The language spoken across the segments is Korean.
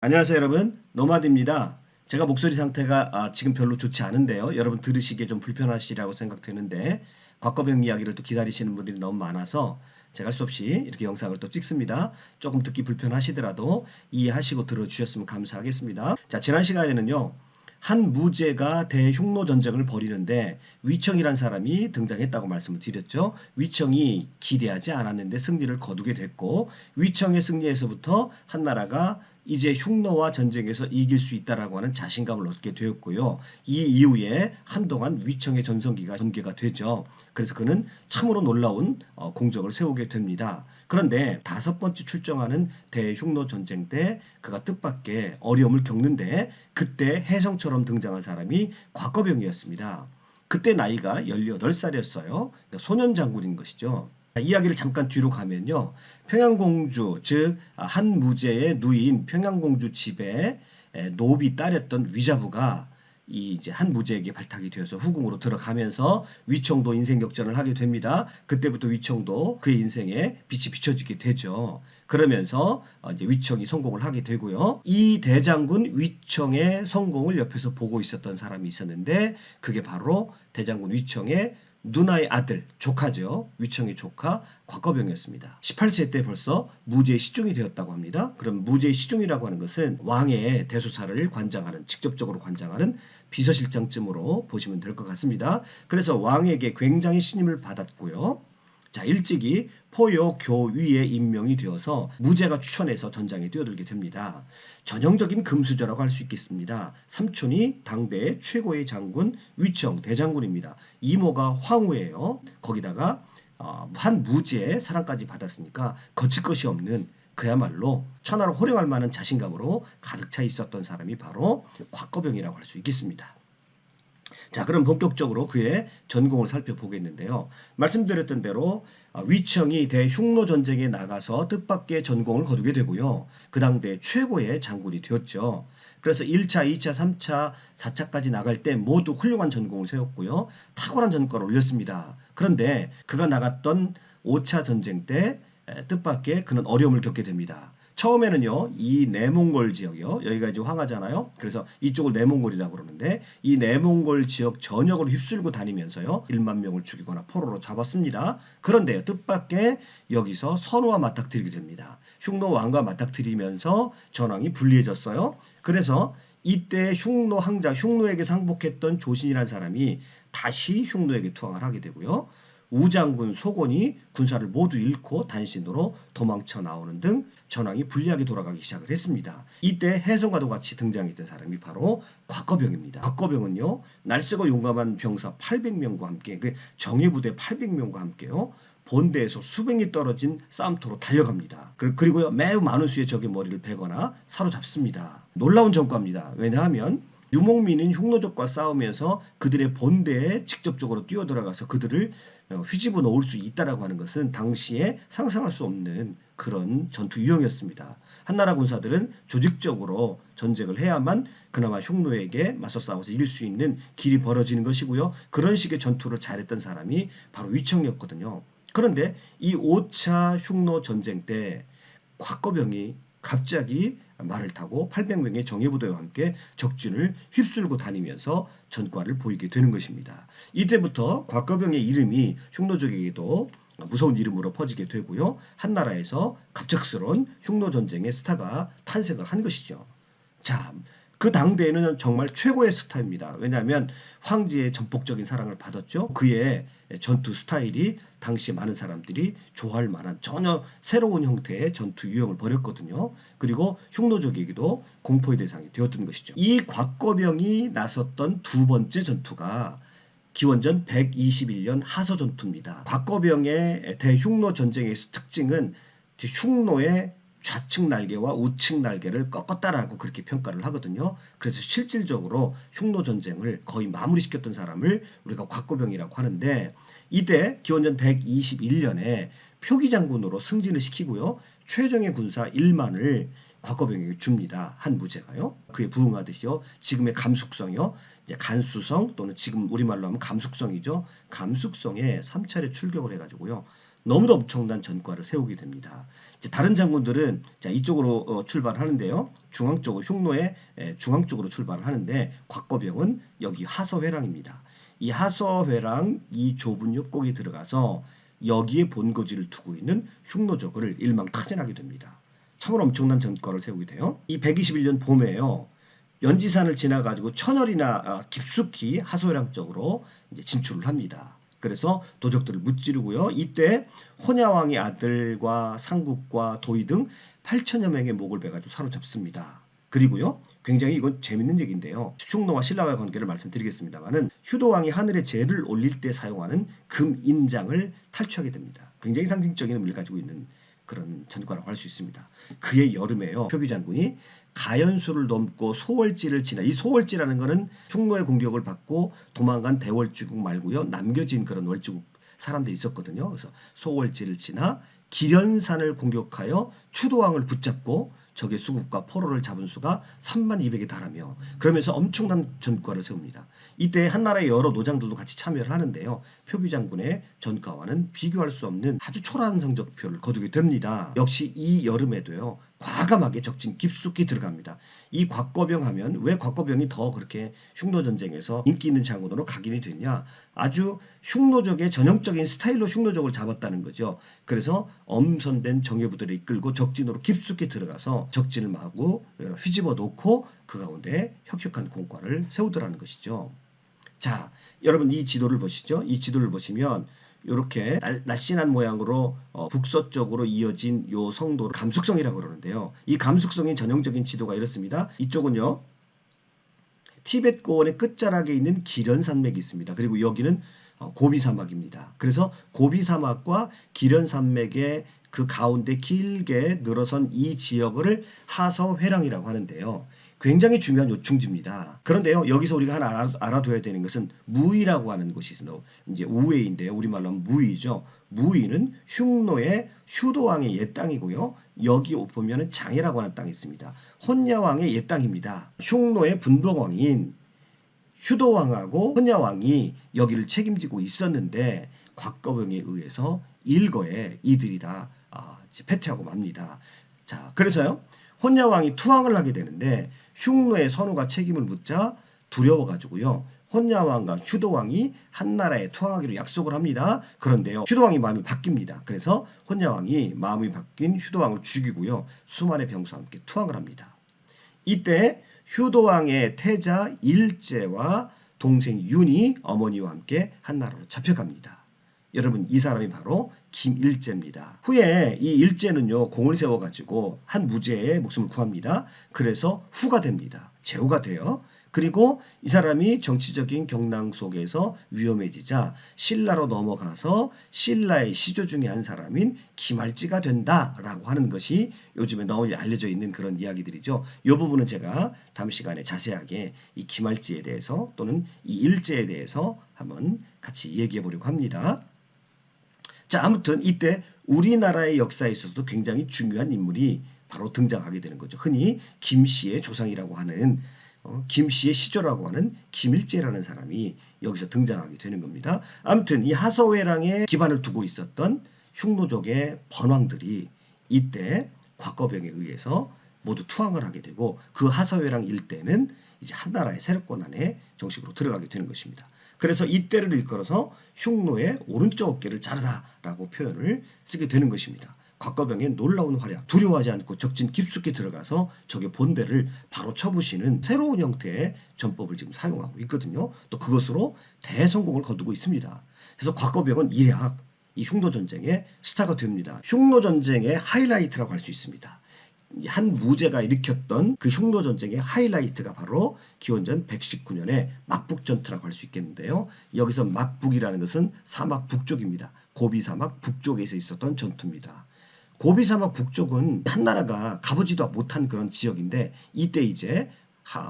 안녕하세요 여러분, 노마드입니다. 제가 목소리 상태가 지금 별로 좋지 않은데요. 여러분 들으시기에 좀 불편하시리라고 생각되는데 곽거병 이야기를 또 기다리시는 분들이 너무 많아서 제가 할 수 없이 이렇게 영상을 또 찍습니다. 조금 듣기 불편하시더라도 이해하시고 들어주셨으면 감사하겠습니다. 자, 지난 시간에는요. 한 무제가 대흉노 전쟁을 벌이는데 위청이란 사람이 등장했다고 말씀을 드렸죠. 위청이 기대하지 않았는데 승리를 거두게 됐고 위청의 승리에서부터 한나라가 이제 흉노와 전쟁에서 이길 수 있다라고 하는 자신감을 얻게 되었고요. 이 이후에 한동안 위청의 전성기가 전개가 되죠. 그래서 그는 참으로 놀라운 공적을 세우게 됩니다. 그런데 다섯 번째 출정하는 대흉노 전쟁 때 그가 뜻밖의 어려움을 겪는데 그때 혜성처럼 등장한 사람이 곽거병이었습니다. 그때 나이가 18살이었어요. 그러니까 소년 장군인 것이죠. 이야기를 잠깐 뒤로 가면요. 평양공주 즉 한무제의 누이인 평양공주 집에 노비 딸이었던 위자부가 이 이제 한무제에게 발탁이 되어서 후궁으로 들어가면서 위청도 인생 역전을 하게 됩니다. 그때부터 위청도 그의 인생에 빛이 비춰지게 되죠. 그러면서 이제 위청이 성공을 하게 되고요. 이 대장군 위청의 성공을 옆에서 보고 있었던 사람이 있었는데 그게 바로 대장군 위청의 누나의 아들, 조카죠. 위청의 조카 곽거병이었습니다. 18세 때 벌써 무제의 시중이 되었다고 합니다. 그럼 무제의 시중이라고 하는 것은 왕의 대소사를 관장하는, 직접적으로 관장하는 비서실장쯤으로 보시면 될 것 같습니다. 그래서 왕에게 굉장히 신임을 받았고요. 자, 일찍이 포요 교위에 임명이 되어서 무제가 추천해서 전장에 뛰어들게 됩니다. 전형적인 금수저라고 할 수 있겠습니다. 삼촌이 당대의 최고의 장군 위청 대장군입니다. 이모가 황후예요. 거기다가 한 무제의 사랑까지 받았으니까 거칠 것이 없는 그야말로 천하를 호령할 만한 자신감으로 가득 차 있었던 사람이 바로 곽거병이라고 할 수 있겠습니다. 자, 그럼 본격적으로 그의 전공을 살펴보겠는데요. 말씀드렸던 대로 위청이 대흉노 전쟁에 나가서 뜻밖의 전공을 거두게 되고요. 그 당대 최고의 장군이 되었죠. 그래서 1차, 2차, 3차, 4차까지 나갈 때 모두 훌륭한 전공을 세웠고요. 탁월한 전과를 올렸습니다. 그런데 그가 나갔던 5차 전쟁 때 뜻밖의 그는 어려움을 겪게 됩니다. 처음에는요, 이 내몽골 지역이요. 여기가 이제 황하잖아요. 그래서 이쪽을 내몽골이라고 그러는데 이 내몽골 지역 전역을 휩쓸고 다니면서요. 1만 명을 죽이거나 포로로 잡았습니다. 그런데 뜻밖의 여기서 선우와 맞닥뜨리게 됩니다. 흉노 왕과 맞닥뜨리면서 전황이 불리해졌어요. 그래서 이때 흉노 항자, 흉노에게 상복했던 조신이라는 사람이 다시 흉노에게 투항을 하게 되고요. 우장군 소곤이 군사를 모두 잃고 단신으로 도망쳐 나오는 등 전황이 불리하게 돌아가기 시작을 했습니다. 이때 혜성과도 같이 등장했던 사람이 바로 곽거병입니다. 곽거병은요, 날쌔고 용감한 병사 800명과 함께 그 정예부대 800명과 함께요. 본대에서 수백리 떨어진 싸움터로 달려갑니다. 그리고요, 매우 많은 수의 적의 머리를 베거나 사로잡습니다. 놀라운 전과입니다. 왜냐하면 유목민인 흉노족과 싸우면서 그들의 본대에 직접적으로 뛰어들어가서 그들을 휘집어 놓을 수 있다라고 하는 것은 당시에 상상할 수 없는 그런 전투 유형이었습니다. 한나라 군사들은 조직적으로 전쟁을 해야만 그나마 흉노에게 맞서 싸워서 이길 수 있는 길이 벌어지는 것이고요. 그런 식의 전투를 잘했던 사람이 바로 위청이었거든요. 그런데 이 5차 흉노 전쟁 때 곽거병이 갑자기 말을 타고 800명의 정예부대와 함께 적진을 휩쓸고 다니면서 전과를 보이게 되는 것입니다. 이때부터 곽거병의 이름이 흉노족에게도 무서운 이름으로 퍼지게 되고요. 한나라에서 갑작스러운 흉노전쟁의 스타가 탄생을 한 것이죠. 자, 그 당대에는 정말 최고의 스타입니다. 왜냐하면 황제의 전폭적인 사랑을 받았죠. 그의 전투 스타일이 당시 많은 사람들이 좋아할 만한 전혀 새로운 형태의 전투 유형을 벌였거든요. 그리고 흉노족에게도 공포의 대상이 되었던 것이죠. 이 곽거병이 나섰던 두 번째 전투가 기원전 121년 하서전투입니다. 곽거병의 대흉노 전쟁의 특징은 흉노의 좌측 날개와 우측 날개를 꺾었다라고 그렇게 평가를 하거든요. 그래서 실질적으로 흉노 전쟁을 거의 마무리시켰던 사람을 우리가 곽거병이라고 하는데 이때 기원전 121년에 표기장군으로 승진을 시키고요. 최정예 군사 1만을 곽거병에게 줍니다. 한무제가요. 그에 부응하듯이요. 지금의 감숙성이요. 이제 간수성 또는 지금 우리말로 하면 감숙성이죠. 감숙성에 3차례 출격을 해가지고요. 너무도 엄청난 전과를 세우게 됩니다. 이제 다른 장군들은 자 이쪽으로 출발하는데요. 중앙 쪽으로 흉노의 중앙 쪽으로 출발을 하는데 곽거병은 여기 하서회랑입니다. 이 하서회랑 이 좁은 협곡에 들어가서 여기에 본거지를 두고 있는 흉노족을 일망타진하게 됩니다. 참으로 엄청난 전과를 세우게 돼요. 이 121년 봄에요. 연지산을 지나가지고 천얼이나 깊숙이 하소회랑 쪽으로 이제 진출을 합니다. 그래서 도적들을 무찌르고요. 이때 혼야왕의 아들과 상국과 도의 등 8천여 명의 목을 베가지고 사로잡습니다. 그리고요. 굉장히 이건 재밌는 얘기인데요. 흉노와 신라와의 관계를 말씀드리겠습니다만은 휴도왕이 하늘에 재를 올릴 때 사용하는 금인장을 탈취하게 됩니다. 굉장히 상징적인 의미를 가지고 있는 그런 전과라고 할 수 있습니다. 그의 여름에요. 표기 장군이 가연수를 넘고 소월지를 지나 이 소월지라는 것은 흉노의 공격을 받고 도망간 대월주국 말고요. 남겨진 그런 월주국 사람들이 있었거든요. 그래서 소월지를 지나 기련산을 공격하여 추도왕을 붙잡고 적의 수국과 포로를 잡은 수가 3200에 달하며 그러면서 엄청난 전과를 세웁니다. 이때 한나라의 여러 노장들도 같이 참여를 하는데요. 표기 장군의 전과와는 비교할 수 없는 아주 초라한 성적표를 거두게 됩니다. 역시 이 여름에도요. 과감하게 적진 깊숙이 들어갑니다. 이 곽거병 하면 왜 곽거병이 더 그렇게 흉노전쟁에서 인기 있는 장군으로 각인이 됐냐. 아주 흉노족의 전형적인 스타일로 흉노족을 잡았다는 거죠. 그래서 엄선된 정예부대를 이끌고 적진으로 깊숙이 들어가서 적진을 마구 휘집어 놓고 그 가운데 혁혁한 공과를 세우더라는 것이죠. 자, 여러분 이 지도를 보시죠. 이 지도를 보시면 이렇게 날씬한 모양으로 북서쪽으로 이어진 요 성도를 감숙성이라고 그러는데요. 이 감숙성의 전형적인 지도가 이렇습니다. 이쪽은요. 티벳 고원의 끝자락에 있는 기련산맥이 있습니다. 그리고 여기는 고비사막입니다. 그래서 고비사막과 기련산맥의 그 가운데 길게 늘어선 이 지역을 하서회랑이라고 하는데요. 굉장히 중요한 요충지입니다. 그런데요, 여기서 우리가 하나 알아둬야 되는 것은 무의라고 하는 곳이 이제 우회인데요. 우리말로 하면 무의죠. 무의는 흉노의 휴도왕의 옛 땅이고요. 여기 보면은 장해라고 하는 땅이 있습니다. 혼야왕의 옛 땅입니다. 흉노의 분봉왕인 휴도왕하고 혼야왕이 여기를 책임지고 있었는데 곽거병에 의해서 일거에 이들이 다 패퇴하고 맙니다. 자, 그래서요. 혼야왕이 투항을 하게 되는데 흉노의 선우가 책임을 묻자 두려워가지고요. 혼야왕과 휴도왕이 한나라에 투항하기로 약속을 합니다. 그런데요. 휴도왕이 마음이 바뀝니다. 그래서 혼야왕이 마음이 바뀐 휴도왕을 죽이고요. 수만의 병사와 함께 투항을 합니다. 이때 휴도왕의 태자 일제와 동생 윤이 어머니와 함께 한나라로 잡혀갑니다. 여러분 이 사람이 바로 김일제입니다. 후에 이 일제는요 공을 세워가지고 한 무제의 목숨을 구합니다. 그래서 후가 됩니다. 제후가 돼요. 그리고 이 사람이 정치적인 경랑 속에서 위험해지자 신라로 넘어가서 신라의 시조 중에 한 사람인 김할지가 된다라고 하는 것이 요즘에 널리 알려져 있는 그런 이야기들이죠. 이 부분은 제가 다음 시간에 자세하게 이 김할지에 대해서 또는 이 일제에 대해서 한번 같이 얘기해 보려고 합니다. 자, 아무튼 이때 우리나라의 역사에 있어서도 굉장히 중요한 인물이 바로 등장하게 되는 거죠. 흔히 김씨의 조상이라고 하는 김씨의 시조라고 하는 김일제라는 사람이 여기서 등장하게 되는 겁니다. 아무튼 이 하서회랑에 기반을 두고 있었던 흉노족의 번왕들이 이때 곽거병에 의해서 모두 투항을 하게 되고 그 하서회랑 일대는 이제 한나라의 세력권 안에 정식으로 들어가게 되는 것입니다. 그래서 이때를 일컬어서 흉노의 오른쪽 어깨를 자르다라고 표현을 쓰게 되는 것입니다. 곽거병의 놀라운 활약, 두려워하지 않고 적진 깊숙이 들어가서 적의 본대를 바로 쳐부시는 새로운 형태의 전법을 지금 사용하고 있거든요. 또 그것으로 대성공을 거두고 있습니다. 그래서 곽거병은 일약 이 흉노전쟁의 스타가 됩니다. 흉노전쟁의 하이라이트라고 할 수 있습니다. 한 무제가 일으켰던 그 흉노전쟁의 하이라이트가 바로 기원전 119년의 막북전투라고 할 수 있겠는데요. 여기서 막북이라는 것은 사막 북쪽입니다. 고비사막 북쪽에서 있었던 전투입니다. 고비사막 북쪽은 한나라가 가보지도 못한 그런 지역인데 이때 이제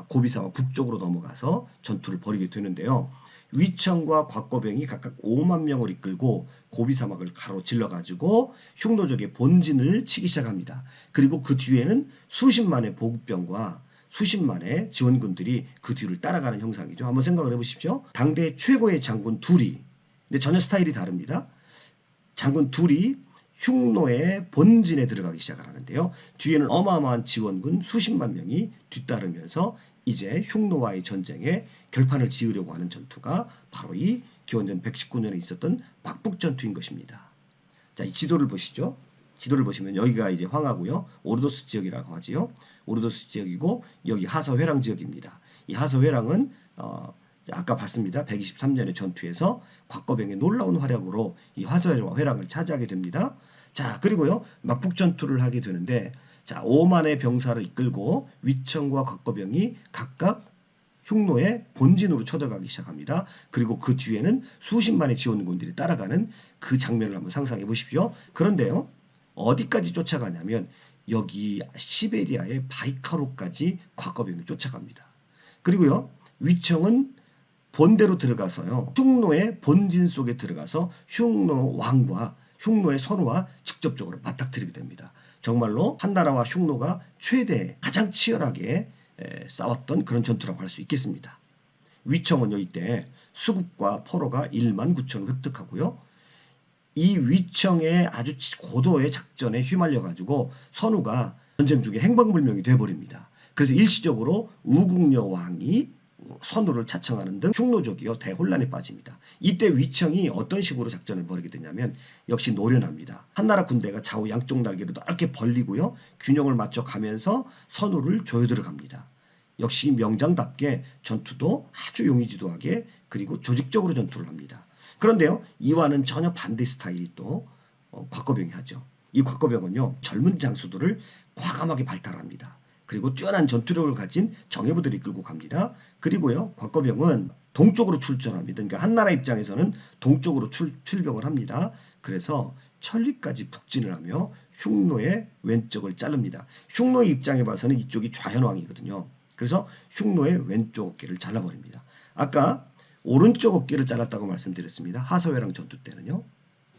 고비사막 북쪽으로 넘어가서 전투를 벌이게 되는데요. 위청과 곽거병이 각각 5만 명을 이끌고 고비사막을 가로질러가지고 흉노족의 본진을 치기 시작합니다. 그리고 그 뒤에는 수십만의 보급병과 수십만의 지원군들이 그 뒤를 따라가는 형상이죠. 한번 생각을 해보십시오. 당대 최고의 장군 둘이 근데 전혀 스타일이 다릅니다. 장군 둘이 흉노의 본진에 들어가기 시작을 하는데요. 뒤에는 어마어마한 지원군 수십만 명이 뒤따르면서 이제 흉노와의 전쟁에 결판을 지으려고 하는 전투가 바로 이 기원전 119년에 있었던 막북전투인 것입니다. 자, 이 지도를 보시죠. 지도를 보시면 여기가 이제 황하고요. 오르도스 지역이라고 하지요. 오르도스 지역이고 여기 하서회랑 지역입니다. 이 하서회랑은 아까 봤습니다. 123년의 전투에서 곽거병의 놀라운 활약으로 이 하서회랑을 차지하게 됩니다. 자, 그리고요. 막북전투를 하게 되는데 자, 5만의 병사를 이끌고 위청과 곽거병이 각각 흉노의 본진으로 쳐들어가기 시작합니다. 그리고 그 뒤에는 수십만의 지원군들이 따라가는 그 장면을 한번 상상해 보십시오. 그런데요. 어디까지 쫓아가냐면 여기 시베리아의 바이카로까지 곽거병이 쫓아갑니다. 그리고요. 위청은 본대로 들어가서요. 흉노의 본진 속에 들어가서 흉노 왕과 흉노의 선우와 직접적으로 맞닥뜨리게 됩니다. 정말로 한나라와 흉노가 최대 가장 치열하게 싸웠던 그런 전투라고 할 수 있겠습니다. 위청은요 이때 수국과 포로가 1만 9천을 획득하고요. 이 위청의 아주 고도의 작전에 휘말려 가지고 선우가 전쟁 중에 행방불명이 돼버립니다. 그래서 일시적으로 우국려 왕이 선우를 차청하는 등 흉노족이요 대혼란에 빠집니다. 이때 위청이 어떤 식으로 작전을 벌이게 되냐면 역시 노련합니다. 한나라 군대가 좌우 양쪽 날개를 넓게 벌리고요. 균형을 맞춰 가면서 선우를 조여들어갑니다. 역시 명장답게 전투도 아주 용의주도하게 그리고 조직적으로 전투를 합니다. 그런데요. 이와는 전혀 반대 스타일이 또 곽거병이 하죠. 이 곽거병은요. 젊은 장수들을 과감하게 발달합니다. 그리고 뛰어난 전투력을 가진 정예부들이 끌고 갑니다. 그리고요. 곽거병은 동쪽으로 출전합니다. 그러니까 한나라 입장에서는 동쪽으로 출병을 합니다. 그래서 천리까지 북진을 하며 흉노의 왼쪽을 자릅니다. 흉노의 입장에 봐서는 이쪽이 좌현왕이거든요. 그래서 흉노의 왼쪽 어깨를 잘라버립니다. 아까 오른쪽 어깨를 잘랐다고 말씀드렸습니다. 하서회랑 전투 때는요.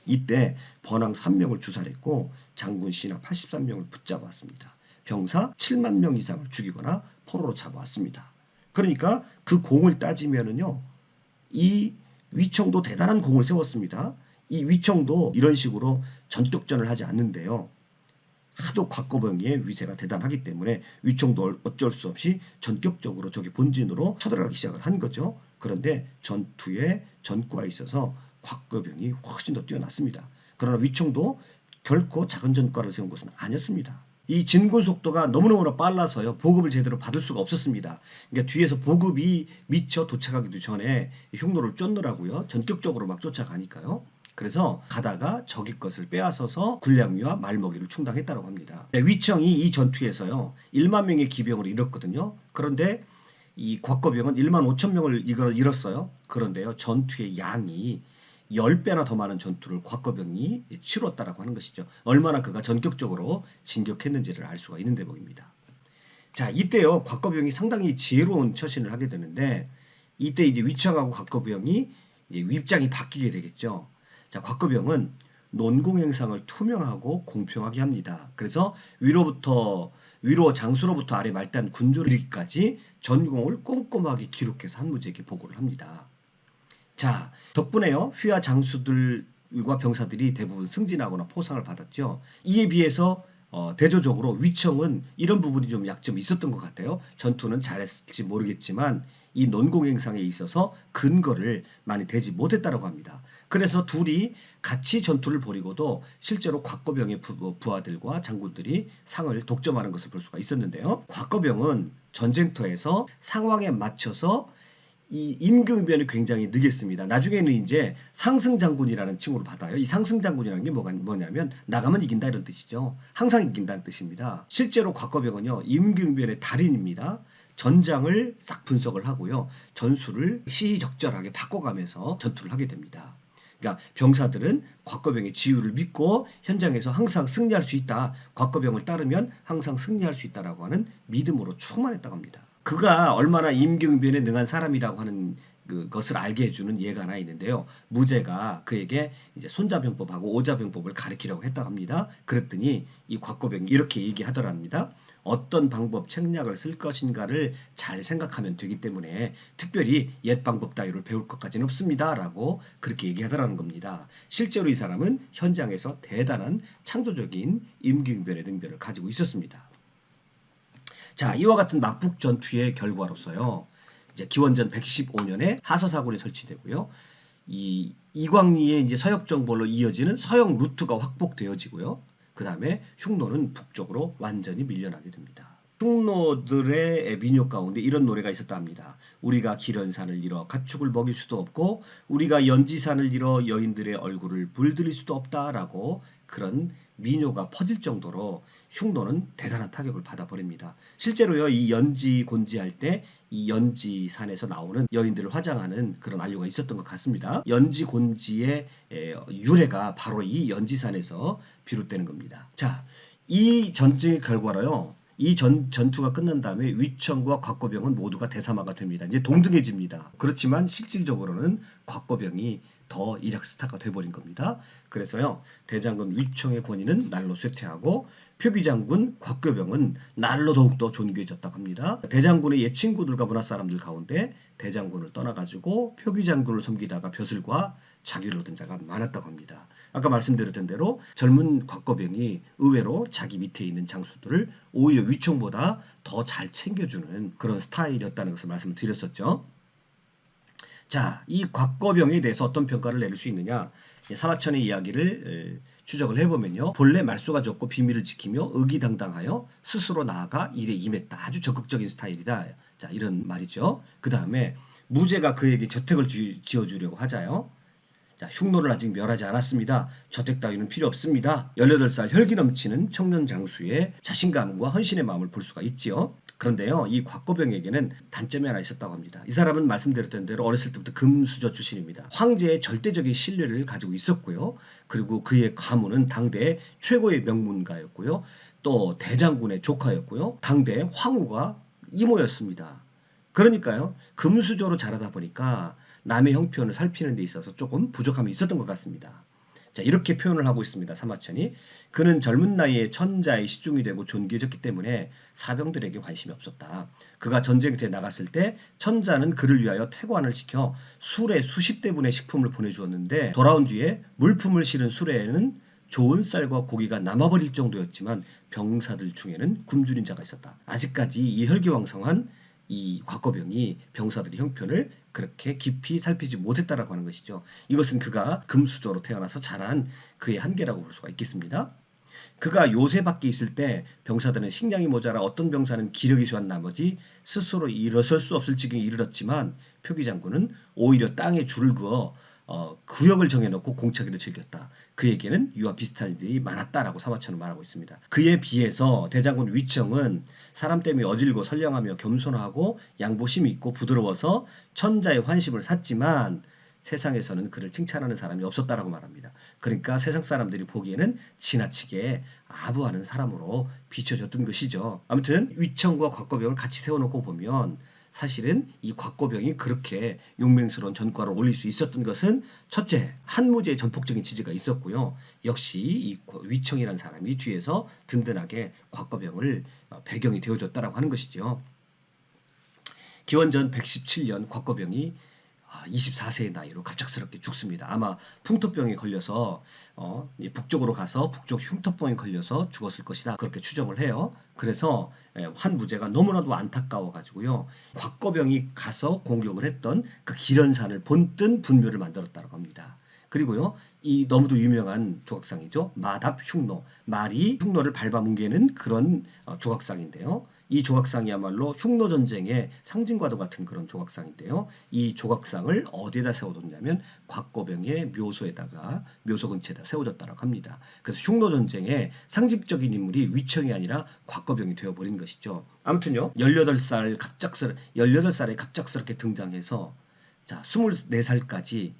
이때 번왕 3명을 주살했고 장군 신하 83명을 붙잡았습니다. 병사 7만 명 이상을 죽이거나 포로로 잡아왔습니다. 그러니까 그 공을 따지면은요. 이 위청도 대단한 공을 세웠습니다. 이 위청도 이런 식으로 전격전을 하지 않는데요. 하도 곽거병의 위세가 대단하기 때문에 위청도 어쩔 수 없이 전격적으로 저기 본진으로 쳐들어가기 시작을 한 거죠. 그런데 전투의 전과에 있어서 곽거병이 훨씬 더 뛰어났습니다. 그러나 위청도 결코 작은 전과를 세운 것은 아니었습니다. 이 진군 속도가 너무너무 빨라서요. 보급을 제대로 받을 수가 없었습니다. 그러니까 뒤에서 보급이 미처 도착하기도 전에 흉노를 쫓느라고요. 전격적으로 막 쫓아가니까요. 그래서 가다가 적의 것을 빼앗아서 군량미와 말먹이를 충당했다고 합니다. 위청이 이 전투에서요. 1만 명의 기병을 잃었거든요. 그런데 이 곽거병은 1만 5천 명을 잃었어요. 그런데요. 전투의 양이 10배나 더 많은 전투를 곽거병이 치렀다라고 하는 것이죠. 얼마나 그가 전격적으로 진격했는지를 알 수가 있는 대목입니다. 자, 이때요. 곽거병이 상당히 지혜로운 처신을 하게 되는데 이때 이제 위청하고 곽거병이 입장이 바뀌게 되겠죠. 자, 곽거병은 논공행상을 투명하고 공평하게 합니다. 그래서 위로 장수로부터 아래 말단 군주를 이르기까지 전공을 꼼꼼하게 기록해서 한무지에게 보고를 합니다. 자, 덕분에요. 휘하 장수들과 병사들이 대부분 승진하거나 포상을 받았죠. 이에 비해서 대조적으로 위청은 이런 부분이 좀 약점이 있었던 것 같아요. 전투는 잘했을지 모르겠지만 이 논공행상에 있어서 근거를 많이 대지 못했다고 합니다. 그래서 둘이 같이 전투를 벌이고도 실제로 곽거병의 부하들과 장군들이 상을 독점하는 것을 볼 수가 있었는데요. 곽거병은 전쟁터에서 상황에 맞춰서 이 임금변이 굉장히 느겠습니다. 나중에는 이제 상승장군이라는 칭호를 받아요. 이 상승장군이라는 게 뭐냐면 나가면 이긴다 이런 뜻이죠. 항상 이긴다는 뜻입니다. 실제로 곽거병은요. 임금변의 달인입니다. 전장을 싹 분석을 하고요. 전술을 시의적절하게 바꿔가면서 전투를 하게 됩니다. 그러니까 병사들은 곽거병의 지휘를 믿고 현장에서 항상 승리할 수 있다. 곽거병을 따르면 항상 승리할 수 있다라고 하는 믿음으로 충만했다고 합니다. 그가 얼마나 임경변에 능한 사람이라고 하는 그것을 알게 해주는 예가 하나 있는데요. 무제가 그에게 이제 손자병법하고 오자병법을 가르치려고 했다고 합니다. 그랬더니 이 곽거병이 이렇게 얘기하더랍니다. 어떤 방법, 책략을 쓸 것인가를 잘 생각하면 되기 때문에 특별히 옛 방법 따위를 배울 것까지는 없습니다. 라고 그렇게 얘기하더라는 겁니다. 실제로 이 사람은 현장에서 대단한 창조적인 임기응변의 능력을 가지고 있었습니다. 자, 이와 같은 막북 전투의 결과로서요. 이제 기원전 115년에 하서사군이 설치되고요. 이 이광리의 이제 서역 정벌로 이어지는 서역 루트가 확복되어지고요. 그 다음에 흉노는 북쪽으로 완전히 밀려나게 됩니다. 흉노들의 민요 가운데 이런 노래가 있었다 합니다. 우리가 기련산을 잃어 가축을 먹일 수도 없고 우리가 연지산을 잃어 여인들의 얼굴을 물들일 수도 없다라고 그런 민요가 퍼질 정도로 흉노는 대단한 타격을 받아버립니다. 실제로요, 이 연지 곤지할 때 이 연지산에서 나오는 여인들을 화장하는 그런 안료가 있었던 것 같습니다. 연지 곤지의 유래가 바로 이 연지산에서 비롯되는 겁니다. 자, 이 전쟁의 결과로요. 이 전투가 끝난 다음에 위청과 곽거병은 모두가 대사마가 됩니다. 이제 동등해집니다. 그렇지만 실질적으로는 곽거병이 더 이력 스타가 돼버린 겁니다. 그래서요, 대장군 위청의 권위는 날로 쇠퇴하고 표기장군 곽거병은 날로 더욱더 존귀해졌다고 합니다. 대장군의 옛 친구들과 문화 사람들 가운데 대장군을 떠나가지고 표기장군을 섬기다가 벼슬과 자기를 얻은 자가 많았다고 합니다. 아까 말씀드렸던 대로 젊은 곽거병이 의외로 자기 밑에 있는 장수들을 오히려 위청보다 더 잘 챙겨주는 그런 스타일이었다는 것을 말씀을 드렸었죠. 자, 이 곽거병에 대해서 어떤 평가를 내릴 수 있느냐? 사마천의 이야기를 추적을 해보면요. 본래 말수가 적고 비밀을 지키며 의기당당하여 스스로 나아가 일에 임했다. 아주 적극적인 스타일이다. 자, 이런 말이죠. 그 다음에 무제가 그에게 저택을 지어주려고 하자요. 자, 흉노를 아직 멸하지 않았습니다. 저택 따위는 필요 없습니다. 18살 혈기 넘치는 청년 장수의 자신감과 헌신의 마음을 볼 수가 있지요. 그런데요, 이 곽거병에게는 단점이 하나 있었다고 합니다. 이 사람은 말씀드렸던 대로 어렸을 때부터 금수저 출신입니다. 황제의 절대적인 신뢰를 가지고 있었고요. 그리고 그의 가문은 당대의 최고의 명문가였고요. 또 대장군의 조카였고요. 당대의 황후가 이모였습니다. 그러니까요, 금수저로 자라다 보니까 남의 형편을 살피는 데 있어서 조금 부족함이 있었던 것 같습니다. 자, 이렇게 표현을 하고 있습니다. 사마천이. 그는 젊은 나이에 천자의 시중이 되고 존귀해졌기 때문에 사병들에게 관심이 없었다. 그가 전쟁터에 나갔을 때 천자는 그를 위하여 태관을 시켜 수레 수십 대분의 식품을 보내주었는데 돌아온 뒤에 물품을 실은 수레에는 좋은 쌀과 고기가 남아버릴 정도였지만 병사들 중에는 굶주린 자가 있었다. 아직까지 이 혈기왕성한 이 곽거병이 병사들의 형편을 그렇게 깊이 살피지 못했다라고 하는 것이죠. 이것은 그가 금수저로 태어나서 자란 그의 한계라고 볼 수가 있겠습니다. 그가 요새 밖에 있을 때 병사들은 식량이 모자라 어떤 병사는 기력이 저한 나머지 스스로 일어설 수 없을 지경에 이르렀지만 표기장군은 오히려 땅에 줄을 그어 구역을 정해놓고 공차기를 즐겼다. 그에게는 이와 비슷한 일이 많았다라고 사마천은 말하고 있습니다. 그에 비해서 대장군 위청은 사람 때문에 어질고 선량하며 겸손하고 양보심이 있고 부드러워서 천자의 환심을 샀지만 세상에서는 그를 칭찬하는 사람이 없었다라고 말합니다. 그러니까 세상 사람들이 보기에는 지나치게 아부하는 사람으로 비춰졌던 것이죠. 아무튼 위청과 곽거병을 같이 세워놓고 보면 사실은 이 곽거병이 그렇게 용맹스러운 전과를 올릴 수 있었던 것은 첫째, 한무제의 전폭적인 지지가 있었고요. 역시 이 위청이라는 사람이 뒤에서 든든하게 곽거병을 배경이 되어줬다라고 하는 것이죠. 기원전 117년 곽거병이 24세의 나이로 갑작스럽게 죽습니다. 아마 풍토병에 걸려서 북쪽으로 가서 북쪽 흉터병에 걸려서 죽었을 것이다. 그렇게 추정을 해요. 그래서 한무제가 너무나도 안타까워 가지고요. 곽거병이 가서 공격을 했던 그 기련산을 본뜬 분묘를 만들었다고 합니다. 그리고요, 이 너무도 유명한 조각상이죠. 마답 흉노. 말이 흉노를 밟아뭉개는 그런 조각상인데요. 이 조각상이야말로 흉노 전쟁의 상징과도 같은 그런 조각상인데요. 이 조각상을 어디에다 세워뒀냐면 곽거병의 묘소에다가 묘소 근처에다 세워졌다고 합니다. 그래서 흉노 전쟁의 상징적인 인물이 위청이 아니라 곽거병이 되어버린 것이죠. 아무튼요, 18살에 갑작스럽게 등장해서 자, 24살까지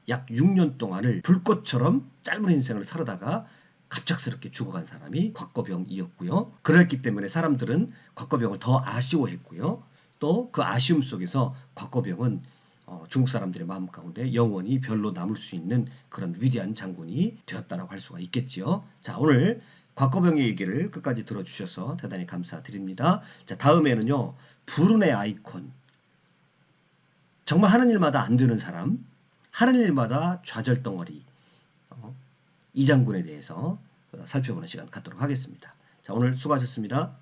약 6년 동안을 불꽃처럼 짧은 인생을 살아다가 갑작스럽게 죽어간 사람이 곽거병이었고요. 그랬기 때문에 사람들은 곽거병을 더 아쉬워했고요. 또 그 아쉬움 속에서 곽거병은 중국 사람들의 마음 가운데 영원히 별로 남을 수 있는 그런 위대한 장군이 되었다라고 할 수가 있겠지요. 자, 오늘 곽거병의 얘기를 끝까지 들어주셔서 대단히 감사드립니다. 자, 다음에는요. 불운의 아이콘. 정말 하는 일마다 안 되는 사람, 하는 일마다 좌절덩어리. 이 장군에 대해서 살펴보는 시간 갖도록 하겠습니다. 자, 오늘 수고하셨습니다.